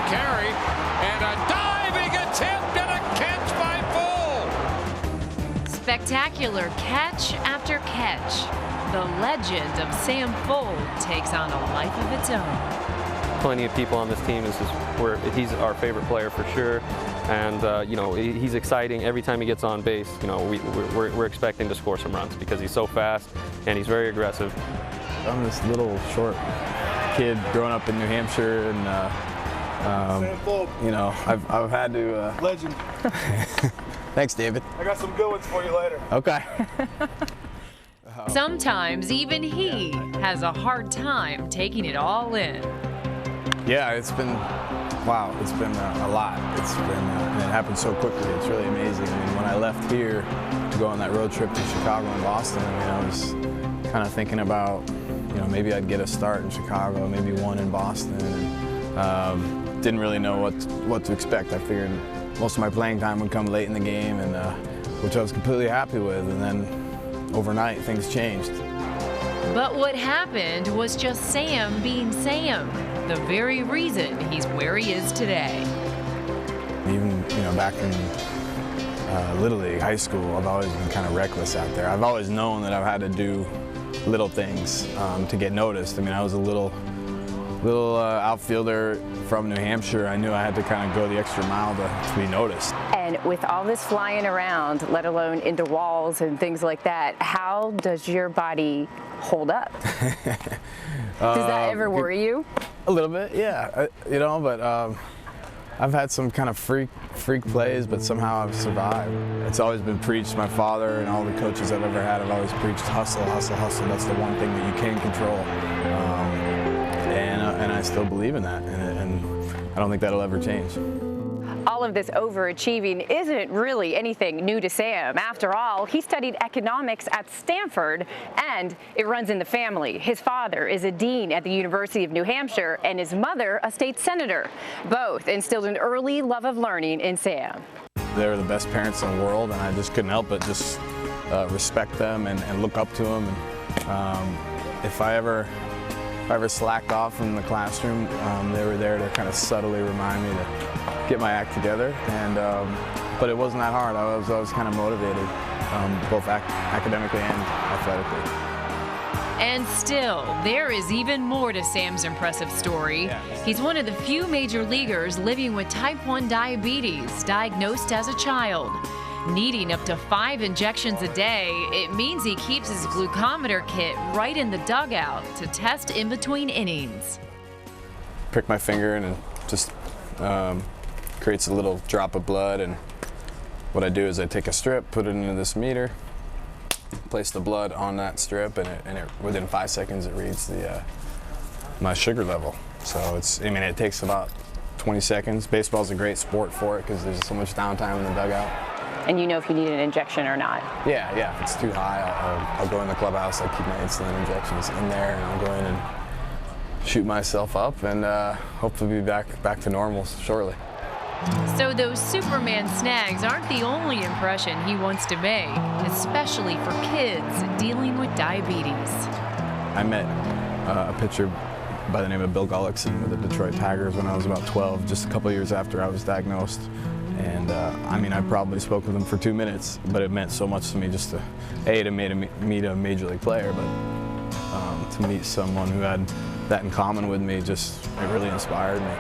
carry, and a diving attempt and a catch by Fuld. Spectacular catch after catch. The legend of Sam Fuld takes on a life of its own. Plenty of people on this team. He's our favorite player for sure, and he's exciting every time he gets on base. We're expecting to score some runs because he's so fast and he's very aggressive. I'm this little short kid growing up in New Hampshire, and I've had to. Legend. Thanks, David. I got some good ones for you later. Okay. Sometimes even he has a hard time taking it all in. Yeah, it's been, wow, it's been a lot. It's been, and it happened so quickly. It's really amazing. I mean, when I left here to go on that road trip to Chicago and Boston, I was kind of thinking about, maybe I'd get a start in Chicago, maybe one in Boston. And, didn't really know what to expect. I figured most of my playing time would come late in the game, and which I was completely happy with. And then overnight, things changed. But what happened was just Sam being Sam, the very reason he's where he is today. Even, back in Little League, high school, I've always been kind of reckless out there. I've always known that I've had to do little things to get noticed. I mean, I was a little outfielder from New Hampshire. I knew I had to kind of go the extra mile to be noticed. And with all this flying around, let alone into walls and things like that, how does your body hold up? Does that ever worry you? A little bit, yeah. But I've had some kind of freak plays, but somehow I've survived. It's always been preached. My father and all the coaches I've ever had have always preached hustle, hustle, hustle. That's the one thing that you can control. And I still believe in that, and I don't think that'll ever change. All of this overachieving isn't really anything new to Sam. After all, he studied economics at Stanford, and it runs in the family. His father is a dean at the University of New Hampshire, and his mother a state senator. Both instilled an early love of learning in Sam. They're the best parents in the world, and I just couldn't help but just respect them and look up to them. And if I ever slacked off in the classroom, they were there to kind of subtly remind me to get my act together. And but it wasn't that hard. I was kind of motivated, both academically and athletically. And still, there is even more to Sam's impressive story. He's one of the few major leaguers living with type 1 diabetes, diagnosed as a child. Needing up to 5 injections a day, it means he keeps his glucometer kit right in the dugout to test in between innings. Prick my finger and it just creates a little drop of blood, and what I do is I take a strip, put it into this meter, place the blood on that strip, and within 5 seconds it reads my sugar level. So it takes about 20 seconds. Baseball's a great sport for it because there's so much downtime in the dugout. And you know if you need an injection or not? Yeah, if it's too high, I'll go in the clubhouse, I'll keep my insulin injections in there, and I'll go in and shoot myself up, and hopefully be back to normal shortly. So those Superman snags aren't the only impression he wants to make, especially for kids dealing with diabetes. I met a pitcher by the name of Bill Gullickson with the Detroit Tigers when I was about 12, just a couple years after I was diagnosed. And I probably spoke with him for 2 minutes, but it meant so much to me just to meet a major league player, but to meet someone who had that in common with me, it really inspired me.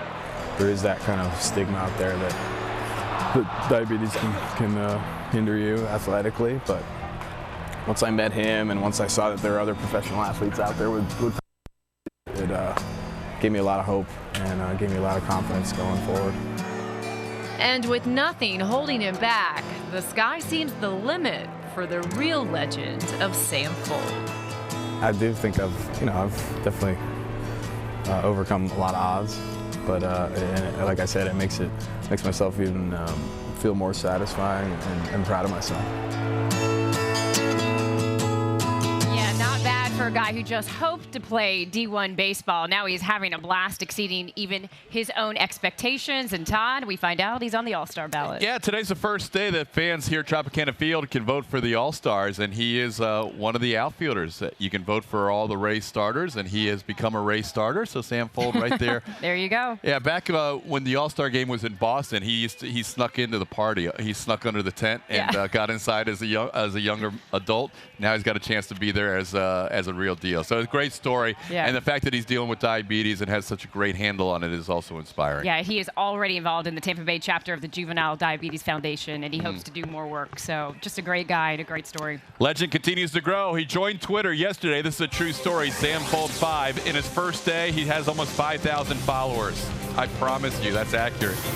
There is that kind of stigma out there that diabetes can hinder you athletically, but once I met him and once I saw that there were other professional athletes out there it gave me a lot of hope and gave me a lot of confidence going forward. And with nothing holding him back, the sky seems the limit for the real legend of Sam Fuld. I do think I've definitely overcome a lot of odds, but like I said, it makes myself even feel more satisfying and proud of myself. Yeah, not bad for a guy who just hoped to play D1 baseball. Now he's having a blast, exceeding even his own expectations. And Todd, we find out he's on the All-Star ballot. Yeah, today's the first day that fans here at Tropicana Field can vote for the All-Stars, and he is one of the outfielders. You can vote for all the Rays starters, and he has become a Rays starter. So Sam Fuld right there. There you go. Yeah, back when the All-Star game was in Boston, he snuck into the party. He snuck under the tent and got inside as a younger adult. Now he's got a chance to be there as a real deal. So it's a great story. Yeah. And the fact that he's dealing with diabetes and has such a great handle on it is also inspiring. Yeah, he is already involved in the Tampa Bay chapter of the Juvenile Diabetes Foundation, and he hopes to do more work. So just a great guy and a great story. Legend continues to grow. He joined Twitter yesterday. This is a true story. Sam Fuld 5. In his first day, he has almost 5,000 followers. I promise you, that's accurate.